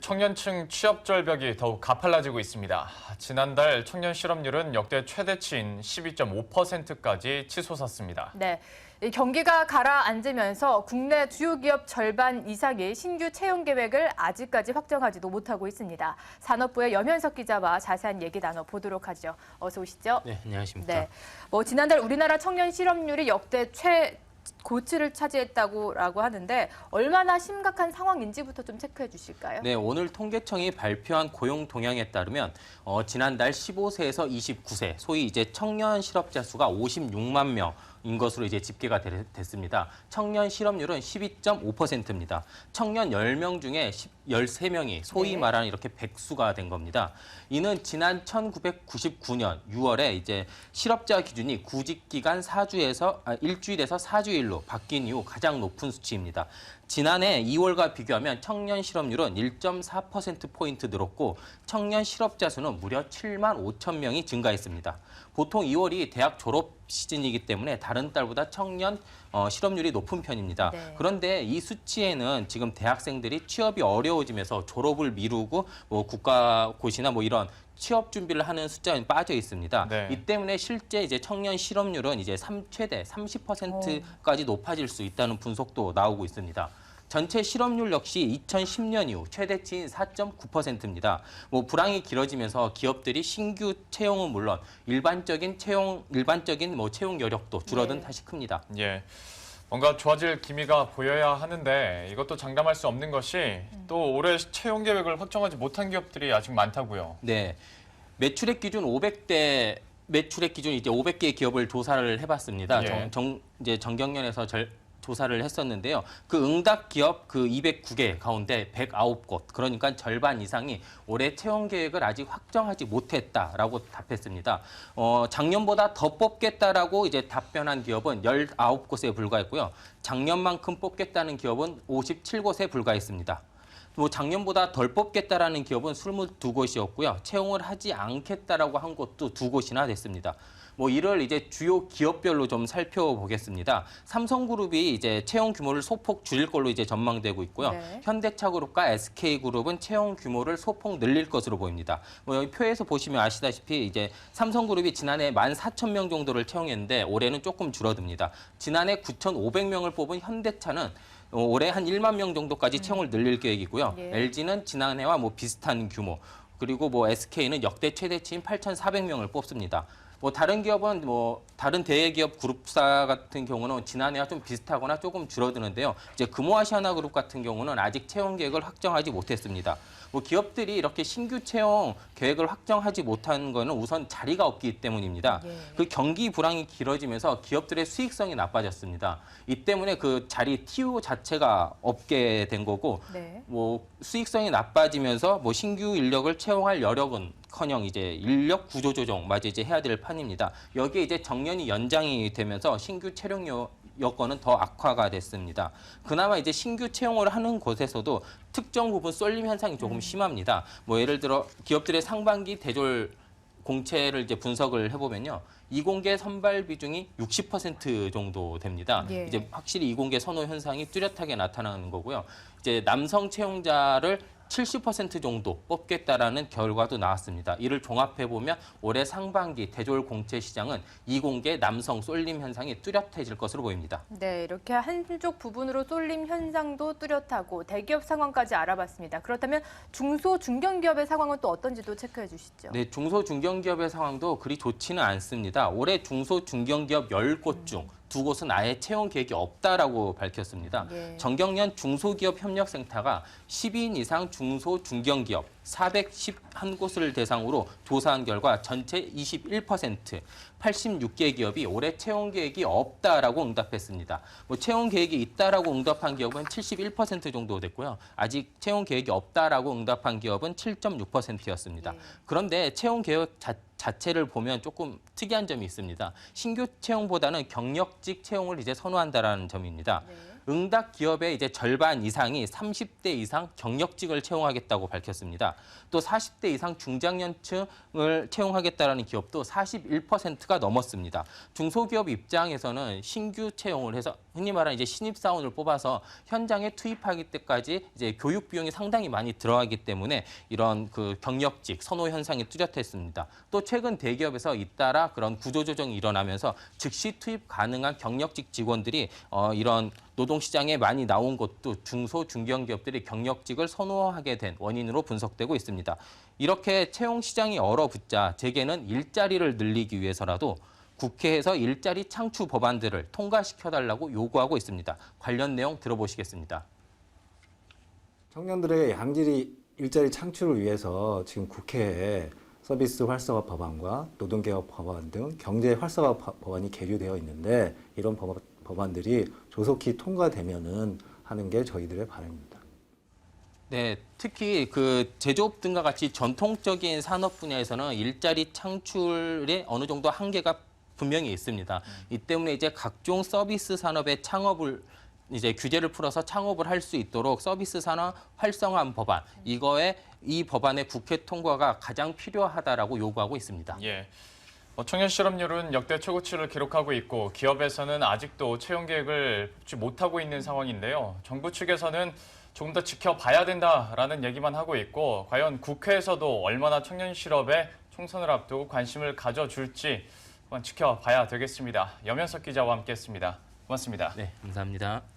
청년층 취업 절벽이 더욱 가팔라지고 있습니다. 지난달 청년 실업률은 역대 최대치인 12.5%까지 치솟았습니다. 네, 이 경기가 가라앉으면서 국내 주요 기업 절반 이상이 신규 채용 계획을 아직까지 확정하지도 못하고 있습니다. 산업부의 염현석 기자와 자세한 얘기 나눠보도록 하죠. 어서 오시죠. 네, 안녕하십니까. 네, 지난달 우리나라 청년 실업률이 역대 최고치를 차지했다고 하는데 얼마나 심각한 상황인지부터 좀 체크해 주실까요? 네, 오늘 통계청이 발표한 고용 동향에 따르면 지난달 15세에서 29세, 소위 이제 청년 실업자 수가 56만 명인 것으로 이제 집계가 됐습니다. 청년 실업률은 12.5%입니다. 청년 10명 중에 13명이 소위 말하는 이렇게 백수가 된 겁니다. 이는 지난 1999년 6월에 이제 실업자 기준이 구직 기간 일주일에서 4주일로 바뀐 이후 가장 높은 수치입니다. 지난해 2월과 비교하면 청년 실업률은 1.4%포인트 늘었고 청년 실업자 수는 무려 7만 5천 명이 증가했습니다. 보통 2월이 대학 졸업 시즌이기 때문에 다른 달보다 청년 실업률이 높은 편입니다. 네. 그런데 이 수치에는 지금 대학생들이 취업이 어려워지면서 졸업을 미루고 국가고시나 이런 취업 준비를 하는 숫자는 빠져 있습니다. 네. 이 때문에 실제 이제 청년 실업률은 이제 최대 30%까지 높아질 수 있다는 분석도 나오고 있습니다. 전체 실업률 역시 2010년 이후 최대치인 4.9%입니다. 불황이 길어지면서 기업들이 신규 채용은 물론 일반적인 채용 여력도 줄어든 탓이 큽니다. 예. 뭔가 좋아질 기미가 보여야 하는데 이것도 장담할 수 없는 것이 또 올해 채용 계획을 확정하지 못한 기업들이 아직 많다고요. 네. 매출액 기준 이제 500개의 기업을 조사를 해봤습니다. 예. 이제 정경련에서 조사를 했었는데요. 그 응답 기업 209개 가운데 109곳, 그러니까 절반 이상이 올해 채용 계획을 아직 확정하지 못했다라고 답했습니다. 작년보다 더 뽑겠다라고 이제 답변한 기업은 19곳에 불과했고요. 작년만큼 뽑겠다는 기업은 57곳에 불과했습니다. 작년보다 덜 뽑겠다라는 기업은 22곳이었고요. 채용을 하지 않겠다라고 한 곳도 2곳이나 됐습니다. 이를 이제 주요 기업별로 좀 살펴보겠습니다. 삼성그룹이 이제 채용 규모를 소폭 줄일 걸로 이제 전망되고 있고요. 네. 현대차그룹과 SK그룹은 채용 규모를 소폭 늘릴 것으로 보입니다. 여기 표에서 보시면 아시다시피 이제 삼성그룹이 지난해 14,000명 정도를 채용했는데 올해는 조금 줄어듭니다. 지난해 9,500명을 뽑은 현대차는 올해 한 1만 명 정도까지 채용을 늘릴 계획이고요. 예. LG는 지난해와 비슷한 규모, 그리고 SK는 역대 최대치인 8,400명을 뽑습니다. 다른 기업은 다른 대기업 그룹사 같은 경우는 지난해와 좀 비슷하거나 조금 줄어드는데요. 이제 금호아시아나그룹 같은 경우는 아직 채용 계획을 확정하지 못했습니다. 기업들이 이렇게 신규 채용 계획을 확정하지 못한 거는 우선 자리가 없기 때문입니다. 예. 그 경기 불황이 길어지면서 기업들의 수익성이 나빠졌습니다. 이 때문에 그 자리 TU 자체가 없게 된 거고, 네. 수익성이 나빠지면서 신규 인력을 채용할 여력은커녕 이제 인력 구조 조정마저 이제 해야 될 판입니다. 여기에 이제 정년이 연장이 되면서 신규 채용 여건은 더 악화가 됐습니다. 그나마 이제 신규 채용을 하는 곳에서도 특정 부분 쏠림 현상이 조금 심합니다. 예를 들어 기업들의 상반기 대졸 공채를 이제 분석을 해보면요. 이공계 선발 비중이 60% 정도 됩니다. 예. 이제 확실히 이공계 선호 현상이 뚜렷하게 나타나는 거고요. 이제 남성 채용자를 70% 정도 뽑겠다라는 결과도 나왔습니다. 이를 종합해보면 올해 상반기 대졸 공채 시장은 이공계 남성 쏠림 현상이 뚜렷해질 것으로 보입니다. 네, 이렇게 한쪽 부분으로 쏠림 현상도 뚜렷하고 대기업 상황까지 알아봤습니다. 그렇다면 중소, 중견기업의 상황은 또 어떤지도 체크해 주시죠. 네, 중소, 중견기업의 상황도 그리 좋지는 않습니다. 올해 중소, 중견기업 10곳 중 2곳은 아예 채용 계획이 없다라고 밝혔습니다. 예. 정경련 중소기업협력센터가 10인 이상 중소, 중견기업 411곳을 대상으로 조사한 결과 전체 21%, 86개 기업이 올해 채용 계획이 없다라고 응답했습니다. 채용 계획이 있다라고 응답한 기업은 71% 정도 됐고요. 아직 채용 계획이 없다라고 응답한 기업은 7.6%였습니다. 예. 그런데 채용 계획 자체를 보면 조금 특이한 점이 있습니다. 신규 채용보다는 경력직 채용을 이제 선호한다라는 점입니다. 네. 응답 기업의 이제 절반 이상이 30대 이상 경력직을 채용하겠다고 밝혔습니다. 또 40대 이상 중장년층을 채용하겠다라는 기업도 41%가 넘었습니다. 중소기업 입장에서는 신규 채용을 해서 흔히 말하는 이제 신입사원을 뽑아서 현장에 투입하기 때까지 이제 교육 비용이 상당히 많이 들어가기 때문에 이런 그 경력직 선호 현상이 뚜렷했습니다. 또 최근 대기업에서 잇따라 그런 구조조정이 일어나면서 즉시 투입 가능한 경력직 직원들이 이런 노동시장에 많이 나온 것도 중소, 중견기업들이 경력직을 선호하게 된 원인으로 분석되고 있습니다. 이렇게 채용 시장이 얼어붙자 재계는 일자리를 늘리기 위해서라도 국회에서 일자리 창출 법안들을 통과시켜달라고 요구하고 있습니다. 관련 내용 들어보시겠습니다. 청년들의 양질의 일자리 창출을 위해서 지금 국회에 서비스 활성화 법안과 노동개혁 법안 등 경제 활성화 법안이 계류되어 있는데 이런 법안들이 조속히 통과되면은 하는 게 저희들의 바람입니다. 네, 특히 그 제조업 등과 같이 전통적인 산업 분야에서는 일자리 창출에 어느 정도 한계가 분명히 있습니다. 이 때문에 이제 각종 서비스 산업의 창업을 이제 규제를 풀어서 창업을 할 수 있도록 서비스 산업 활성화 법안, 이 법안의 국회 통과가 가장 필요하다라고 요구하고 있습니다. 예. 청년 실업률은 역대 최고치를 기록하고 있고 기업에서는 아직도 채용 계획을 뽑지 못하고 있는 상황인데요. 정부 측에서는 조금 더 지켜봐야 된다라는 얘기만 하고 있고 과연 국회에서도 얼마나 청년 실업에 총선을 앞두고 관심을 가져줄지 한번 지켜봐야 되겠습니다. 염현석 기자와 함께했습니다. 고맙습니다. 네, 감사합니다.